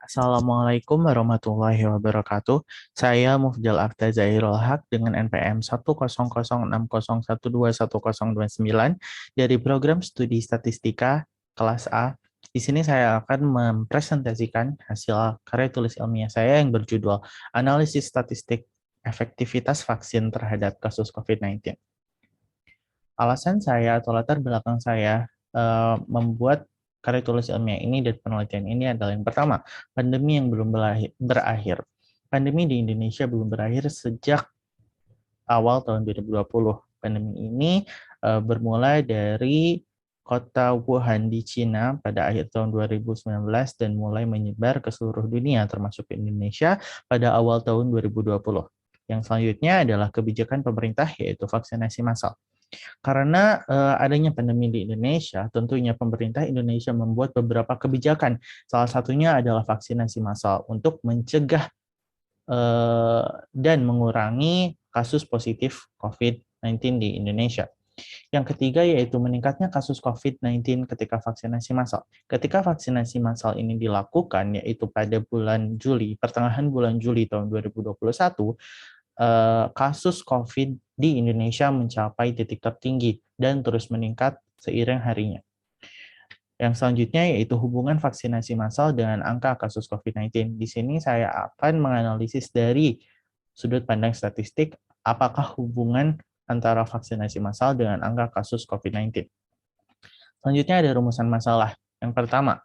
Assalamualaikum warahmatullahi wabarakatuh. Saya Mufdal Akhtar Zahirul Haq dengan NPM 1006012121029 dari program studi statistika kelas A. Di sini saya akan mempresentasikan hasil karya tulis ilmiah saya yang berjudul Analisis Statistik Efektivitas Vaksin Terhadap Kasus COVID-19. Alasan saya atau latar belakang saya membuat karya tulis ilmiah ini dan penelitian ini adalah yang pertama, pandemi yang belum berakhir. Pandemi di Indonesia belum berakhir sejak awal tahun 2020. Pandemi ini bermulai dari kota Wuhan di Cina pada akhir tahun 2019 dan mulai menyebar ke seluruh dunia termasuk Indonesia pada awal tahun 2020. Yang selanjutnya adalah kebijakan pemerintah yaitu vaksinasi massal. Karena adanya pandemi di Indonesia, tentunya pemerintah Indonesia membuat beberapa kebijakan. Salah satunya adalah vaksinasi massal untuk mencegah dan mengurangi kasus positif COVID-19 di Indonesia. Yang ketiga yaitu meningkatnya kasus COVID-19 ketika vaksinasi massal. Ketika vaksinasi massal ini dilakukan, yaitu pada bulan Juli, pertengahan bulan Juli tahun 2021, kasus COVID di Indonesia mencapai titik tertinggi dan terus meningkat seiring harinya. Yang selanjutnya yaitu hubungan vaksinasi massal dengan angka kasus COVID-19. Di sini saya akan menganalisis dari sudut pandang statistik apakah hubungan antara vaksinasi massal dengan angka kasus COVID-19. Selanjutnya ada rumusan masalah. Yang pertama,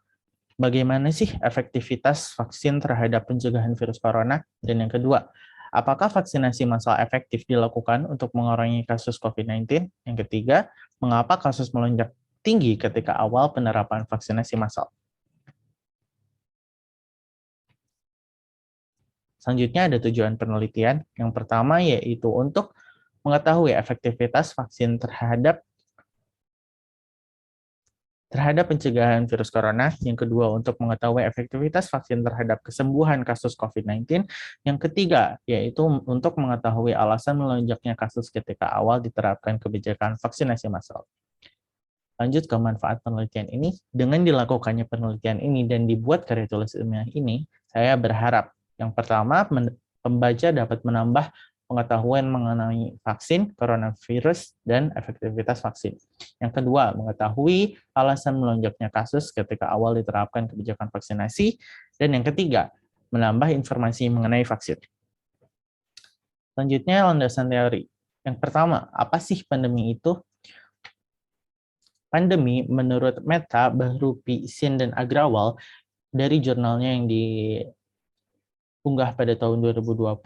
bagaimana sih efektivitas vaksin terhadap pencegahan virus corona? Dan yang kedua, apakah vaksinasi massal efektif dilakukan untuk mengurangi kasus COVID-19? Yang ketiga, mengapa kasus melonjak tinggi ketika awal penerapan vaksinasi massal? Selanjutnya ada tujuan penelitian. Yang pertama yaitu untuk mengetahui efektivitas vaksin terhadap pencegahan virus corona, yang kedua untuk mengetahui efektivitas vaksin terhadap kesembuhan kasus COVID-19, yang ketiga yaitu untuk mengetahui alasan melonjaknya kasus ketika awal diterapkan kebijakan vaksinasi massal. Lanjut ke manfaat penelitian ini, dengan dilakukannya penelitian ini dan dibuat karya tulis ilmiah ini, saya berharap yang pertama pembaca dapat menambah pengetahuan mengenai vaksin, coronavirus, dan efektivitas vaksin. Yang kedua, mengetahui alasan melonjaknya kasus ketika awal diterapkan kebijakan vaksinasi. Dan yang ketiga, menambah informasi mengenai vaksin. Selanjutnya, landasan teori. Yang pertama, apa sih pandemi itu? Pandemi menurut Meta, Bahrupi, Sin, dan Agrawal dari jurnalnya yang diunggah pada tahun 2020,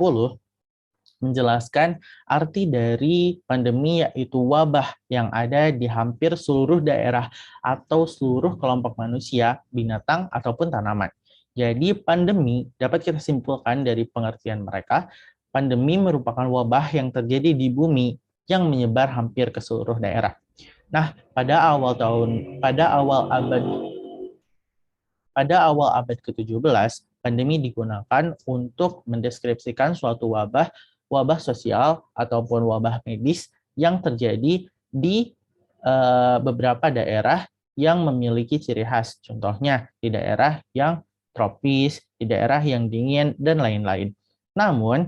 menjelaskan arti dari pandemi yaitu wabah yang ada di hampir seluruh daerah atau seluruh kelompok manusia, binatang, ataupun tanaman. Jadi pandemi dapat kita simpulkan dari pengertian mereka, pandemi merupakan wabah yang terjadi di bumi yang menyebar hampir ke seluruh daerah. Nah, pada awal abad ke-17, pandemi digunakan untuk mendeskripsikan suatu wabah sosial ataupun wabah medis yang terjadi di beberapa daerah yang memiliki ciri khas. Contohnya di daerah yang tropis, di daerah yang dingin, dan lain-lain. Namun,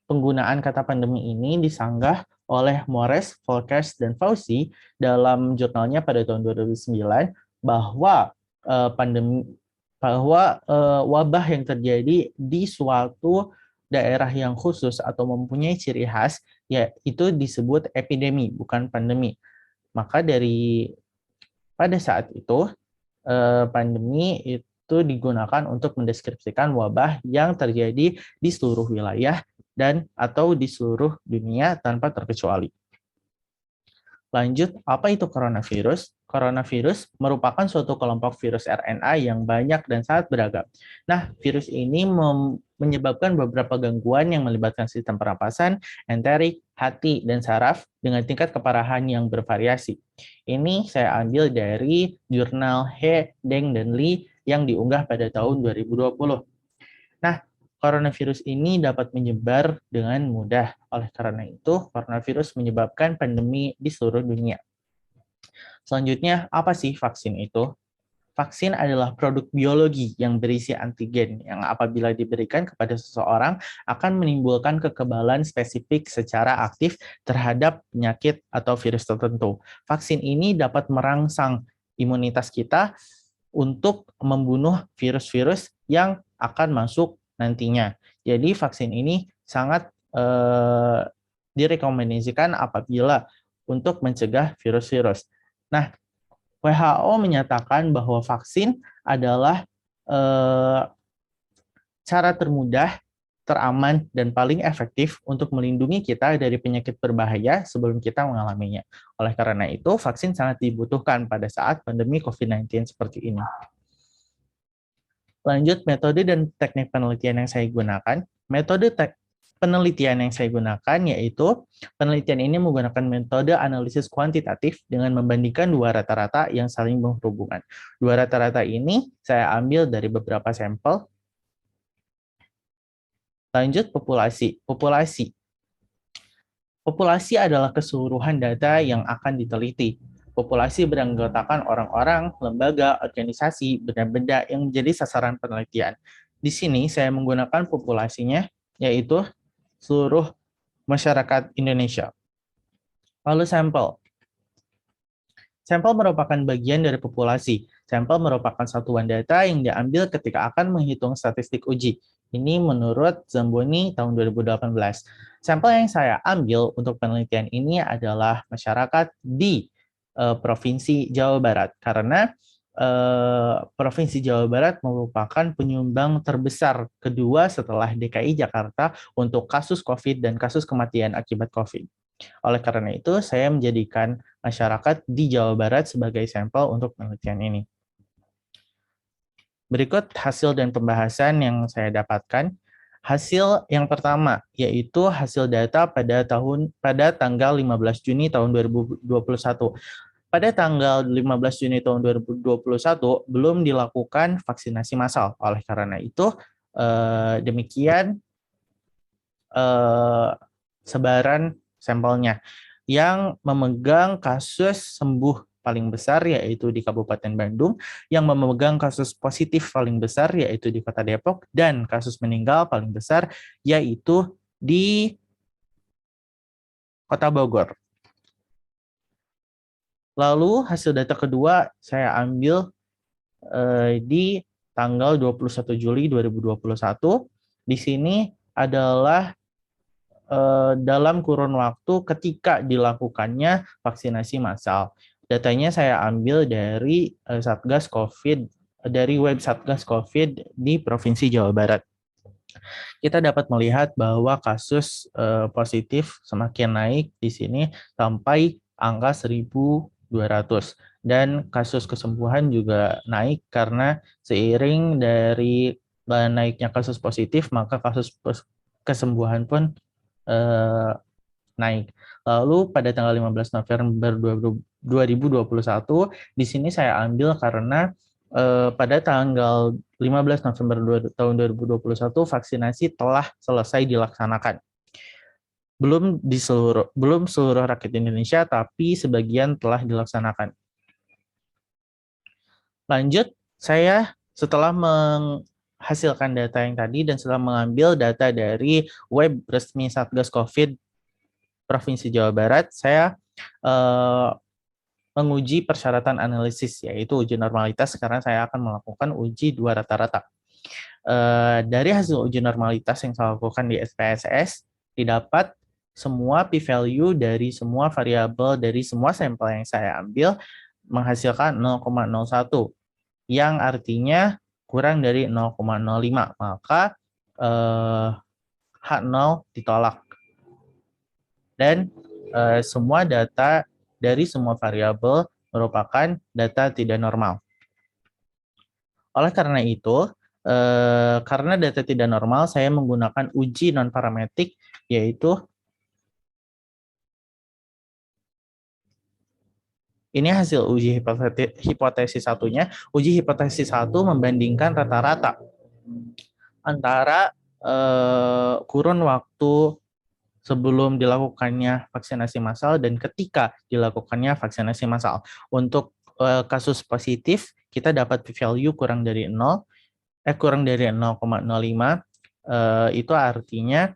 penggunaan kata pandemi ini disanggah oleh Mores, Volkers, dan Fauci dalam jurnalnya pada tahun 2009 bahwa pandemi wabah yang terjadi di suatu daerah yang khusus atau mempunyai ciri khas yaitu disebut epidemi bukan pandemi. Maka pada saat itu pandemi itu digunakan untuk mendeskripsikan wabah yang terjadi di seluruh wilayah dan atau di seluruh dunia tanpa terkecuali. Lanjut, apa itu coronavirus? Coronavirus merupakan suatu kelompok virus RNA yang banyak dan sangat beragam. Nah, virus ini menyebabkan beberapa gangguan yang melibatkan sistem pernapasan, enterik, hati, dan saraf dengan tingkat keparahan yang bervariasi. Ini saya ambil dari jurnal He, Deng, dan Li yang diunggah pada tahun 2020. Nah, coronavirus ini dapat menyebar dengan mudah. Oleh karena itu, coronavirus menyebabkan pandemi di seluruh dunia. Selanjutnya, apa sih vaksin itu? Vaksin adalah produk biologi yang berisi antigen yang apabila diberikan kepada seseorang akan menimbulkan kekebalan spesifik secara aktif terhadap penyakit atau virus tertentu. Vaksin ini dapat merangsang imunitas kita untuk membunuh virus-virus yang akan masuk nantinya. Jadi vaksin ini sangat direkomendasikan apabila untuk mencegah virus-virus. Nah, WHO menyatakan bahwa vaksin adalah cara termudah, teraman, dan paling efektif untuk melindungi kita dari penyakit berbahaya sebelum kita mengalaminya. Oleh karena itu, vaksin sangat dibutuhkan pada saat pandemi COVID-19 seperti ini. Lanjut, metode dan teknik penelitian yang saya gunakan. Metode penelitian yang saya gunakan yaitu penelitian ini menggunakan metode analisis kuantitatif dengan membandingkan dua rata-rata yang saling berhubungan. Dua rata-rata ini saya ambil dari beberapa sampel. Lanjut, populasi. Populasi adalah keseluruhan data yang akan diteliti. Populasi beranggotakan orang-orang, lembaga, organisasi, benda-benda yang menjadi sasaran penelitian. Di sini saya menggunakan populasinya, yaitu seluruh masyarakat Indonesia. Lalu sampel. Sampel merupakan bagian dari populasi. Sampel merupakan satuan data yang diambil ketika akan menghitung statistik uji. Ini menurut Zamboni tahun 2018. Sampel yang saya ambil untuk penelitian ini adalah masyarakat di Provinsi Jawa Barat. Karena Provinsi Jawa Barat merupakan penyumbang terbesar kedua setelah DKI Jakarta untuk kasus COVID dan kasus kematian akibat COVID. Oleh karena itu, saya menjadikan masyarakat di Jawa Barat sebagai sampel untuk penelitian ini. Berikut hasil dan pembahasan yang saya dapatkan. Hasil yang pertama yaitu hasil data pada tanggal 15 Juni tahun 2021. Pada tanggal 15 Juni tahun 2021 belum dilakukan vaksinasi massal. Oleh karena itu, demikian sebaran sampelnya. Yang memegang kasus sembuh paling besar yaitu di Kabupaten Bandung, yang memegang kasus positif paling besar yaitu di Kota Depok, dan kasus meninggal paling besar yaitu di Kota Bogor. Lalu hasil data kedua saya ambil di tanggal 21 Juli 2021. Di sini adalah dalam kurun waktu ketika dilakukannya vaksinasi massal. Datanya saya ambil dari Satgas COVID, dari web Satgas COVID di Provinsi Jawa Barat. Kita dapat melihat bahwa kasus positif semakin naik di sini sampai angka 1.200 dan kasus kesembuhan juga naik karena seiring dari naiknya kasus positif maka kasus kesembuhan pun naik. Lalu pada tanggal 15 November 2021 di sini saya ambil karena pada tanggal 15 November tahun 2021 vaksinasi telah selesai dilaksanakan. Belum seluruh rakyat Indonesia, tapi sebagian telah dilaksanakan. Lanjut, saya setelah menghasilkan data yang tadi dan setelah mengambil data dari web resmi Satgas COVID Provinsi Jawa Barat, saya menguji persyaratan analisis, yaitu uji normalitas, karena saya akan melakukan uji dua rata-rata. Dari hasil uji normalitas yang saya lakukan di SPSS, didapat semua p-value dari semua variabel dari semua sampel yang saya ambil menghasilkan 0,01, yang artinya kurang dari 0,05, maka H0 ditolak. Dan semua data dari semua variabel merupakan data tidak normal. Oleh karena itu, karena data tidak normal, saya menggunakan uji non-parametrik, yaitu ini hasil uji hipotesis satunya. Uji hipotesis satu membandingkan rata-rata antara kurun waktu sebelum dilakukannya vaksinasi massal dan ketika dilakukannya vaksinasi massal. Untuk kasus positif, kita dapat p-value kurang dari 0,05, itu artinya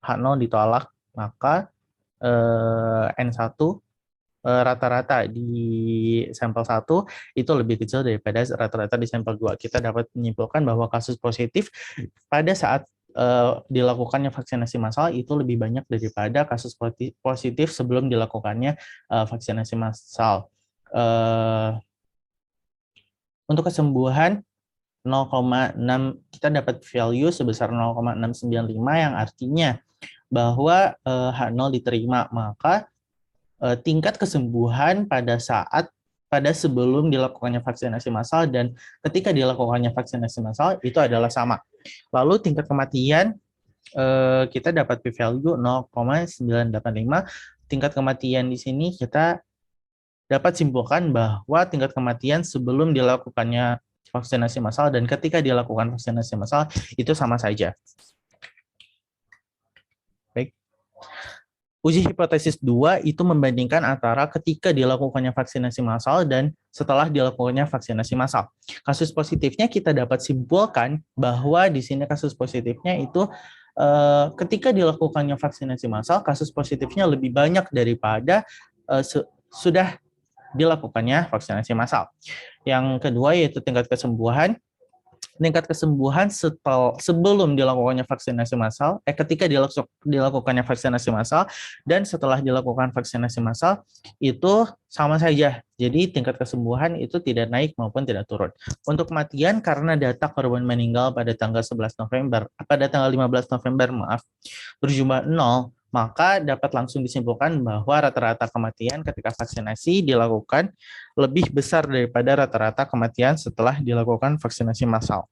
H0 ditolak, maka N1 rata-rata di sampel 1 itu lebih kecil daripada rata-rata di sampel 2. Kita dapat menyimpulkan bahwa kasus positif pada saat dilakukannya vaksinasi massal itu lebih banyak daripada kasus positif sebelum dilakukannya vaksinasi massal. Untuk kesembuhan 0,6, kita dapat value sebesar 0,695 yang artinya bahwa H0 diterima, maka tingkat kesembuhan pada sebelum dilakukannya vaksinasi massal dan ketika dilakukannya vaksinasi massal itu adalah sama. Lalu tingkat kematian kita dapat p-value 0,985. Tingkat kematian di sini kita dapat simpulkan bahwa tingkat kematian sebelum dilakukannya vaksinasi massal dan ketika dilakukan vaksinasi massal itu sama saja. Baik. Uji hipotesis 2 itu membandingkan antara ketika dilakukannya vaksinasi massal dan setelah dilakukannya vaksinasi massal. Kasus positifnya kita dapat simpulkan bahwa di sini kasus positifnya itu ketika dilakukannya vaksinasi massal, kasus positifnya lebih banyak daripada sudah dilakukannya vaksinasi massal. Yang kedua yaitu tingkat kesembuhan. Tingkat kesembuhan sebelum dilakukannya vaksinasi massal, ketika dilakukannya vaksinasi massal dan setelah dilakukan vaksinasi massal itu sama saja. Jadi tingkat kesembuhan itu tidak naik maupun tidak turun. Untuk kematian karena data korban meninggal pada tanggal 15 November, pada tanggal 15 November berjumlah 0, maka dapat langsung disimpulkan bahwa rata-rata kematian ketika vaksinasi dilakukan lebih besar daripada rata-rata kematian setelah dilakukan vaksinasi massal.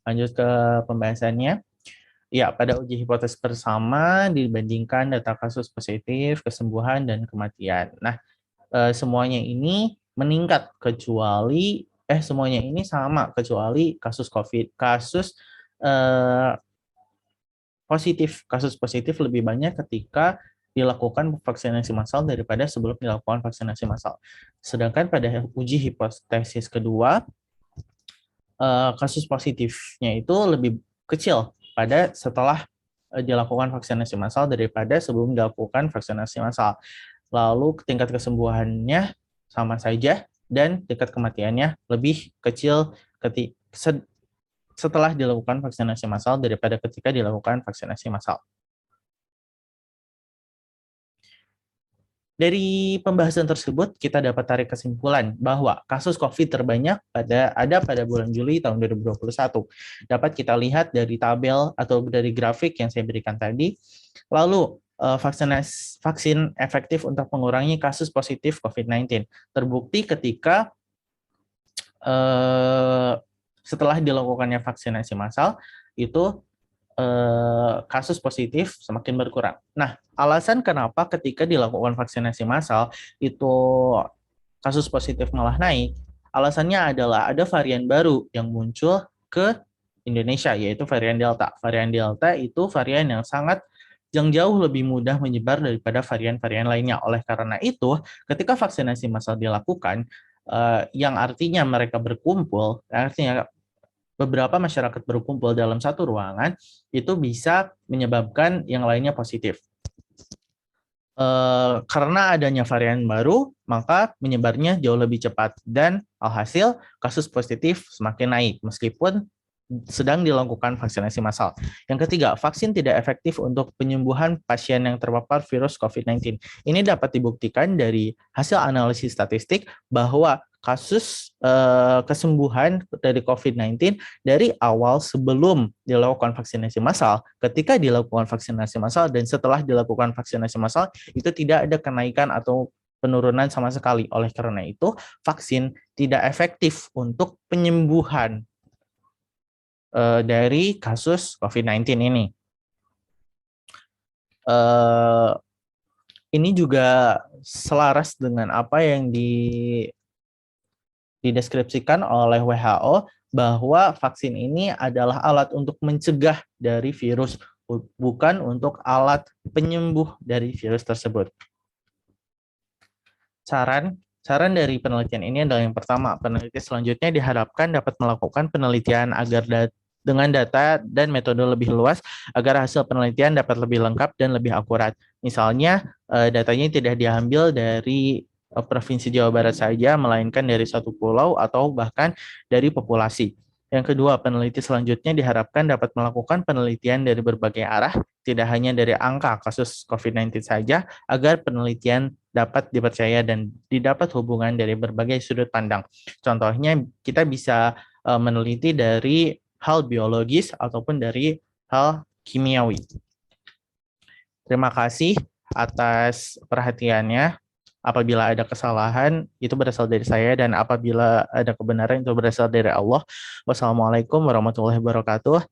Lanjut ke pembahasannya. Ya, pada uji hipotesis bersama dibandingkan data kasus positif, kesembuhan, dan kematian. Nah, semuanya ini meningkat kecuali semuanya ini sama kecuali kasus COVID, kasus positif lebih banyak ketika dilakukan vaksinasi massal daripada sebelum dilakukan vaksinasi massal. Sedangkan pada uji hipotesis kedua, kasus positifnya itu lebih kecil pada setelah dilakukan vaksinasi massal daripada sebelum dilakukan vaksinasi massal. Lalu tingkat kesembuhannya sama saja dan tingkat kematiannya lebih kecil setelah dilakukan vaksinasi massal daripada ketika dilakukan vaksinasi massal. Dari pembahasan tersebut, kita dapat tarik kesimpulan bahwa kasus COVID terbanyak pada bulan Juli tahun 2021. Dapat kita lihat dari tabel atau dari grafik yang saya berikan tadi. Lalu, vaksin efektif untuk mengurangi kasus positif COVID-19 terbukti ketika setelah dilakukannya vaksinasi massal itu kasus positif semakin berkurang. Nah, alasan kenapa ketika dilakukan vaksinasi massal itu kasus positif malah naik, alasannya adalah ada varian baru yang muncul ke Indonesia, yaitu varian Delta. Varian Delta itu varian yang jauh lebih mudah menyebar daripada varian-varian lainnya. Oleh karena itu, ketika vaksinasi massal dilakukan, yang artinya mereka berkumpul, artinya beberapa masyarakat berkumpul dalam satu ruangan, itu bisa menyebabkan yang lainnya positif. Karena adanya varian baru, maka menyebarnya jauh lebih cepat. Dan alhasil, kasus positif semakin naik, meskipun sedang dilakukan vaksinasi massal. Yang ketiga, vaksin tidak efektif untuk penyembuhan pasien yang terpapar virus COVID-19. Ini dapat dibuktikan dari hasil analisis statistik bahwa kasus kesembuhan dari COVID-19 dari awal sebelum dilakukan vaksinasi massal, ketika dilakukan vaksinasi massal, dan setelah dilakukan vaksinasi massal, itu tidak ada kenaikan atau penurunan sama sekali. Oleh karena itu, vaksin tidak efektif untuk penyembuhan dari kasus COVID-19 ini. Ini juga selaras dengan apa yang dideskripsikan oleh WHO bahwa vaksin ini adalah alat untuk mencegah dari virus bukan untuk alat penyembuh dari virus tersebut. Saran dari penelitian ini adalah yang pertama, peneliti selanjutnya diharapkan dapat melakukan penelitian dengan data dan metode lebih luas agar hasil penelitian dapat lebih lengkap dan lebih akurat. Misalnya, datanya tidak diambil dari Provinsi Jawa Barat saja, melainkan dari satu pulau atau bahkan dari populasi. Yang kedua, peneliti selanjutnya diharapkan dapat melakukan penelitian dari berbagai arah, tidak hanya dari angka kasus COVID-19 saja, agar penelitian dapat dipercaya dan didapat hubungan dari berbagai sudut pandang. Contohnya, kita bisa meneliti dari hal biologis ataupun dari hal kimiawi. Terima kasih atas perhatiannya. Apabila ada kesalahan, itu berasal dari saya, dan apabila ada kebenaran, itu berasal dari Allah. Wassalamualaikum warahmatullahi wabarakatuh.